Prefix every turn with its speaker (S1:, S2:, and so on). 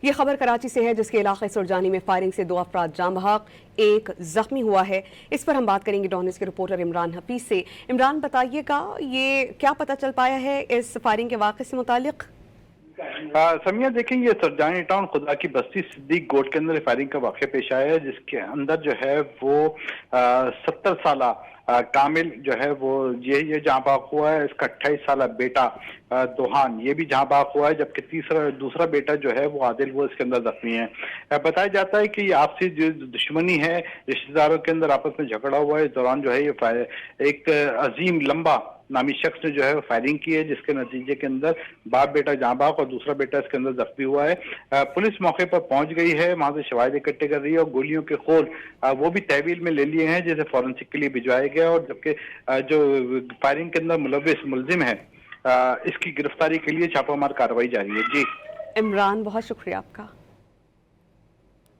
S1: یہ خبر کراچی سے ہے جس کے علاقے سرجانی میں فائرنگ سے 2 افراد جاں بحق ایک زخمی ہوا ہے۔ اس پر ہم بات کریں گے ڈان نیوز کے رپورٹر عمران حفیظ سے۔ عمران بتائیے گا یہ کیا پتہ چل پایا ہے اس فائرنگ کے واقعے سے متعلق؟
S2: سمیہ دیکھیں یہ سرجانی ٹاؤن خدا کی بستی صدیق گوٹ کے اندر فائرنگ کا واقعہ پیش آیا ہے جس کے اندر جو ہے وہ 70 سالہ کامل جو ہے وہ یہ جہاں بحق ہوا ہے۔ اس کا 28 سالہ بیٹا دوحان یہ بھی جہاں بحق ہوا ہے، جبکہ دوسرا بیٹا جو ہے وہ عادل وہ اس کے اندر زخمی ہے۔ بتایا جاتا ہے کہ یہ آپسی جو دشمنی ہے، رشتہ داروں کے اندر آپس میں جھگڑا ہوا ہے، اس دوران جو ہے یہ ایک عظیم لمبا نامی شخص نے جو ہے فائرنگ کی ہے جس کے نتیجے کے اندر باپ بیٹا جاں بحق اور دوسرا بیٹا اس کے اندر زخمی ہوا ہے۔ پولیس موقع پر پہنچ گئی ہے، وہاں سے شواہد اکٹھے کر رہی ہے اور گولیوں کے خول وہ بھی تحویل میں لے لیے ہیں جسے فورنسک کے لیے بھجوایا گیا، اور جبکہ جو فائرنگ کے اندر ملوث ملزم ہے اس کی گرفتاری کے لیے چھاپہ مار کارروائی جاری ہے۔ جی
S1: عمران، بہت شکریہ آپ کا۔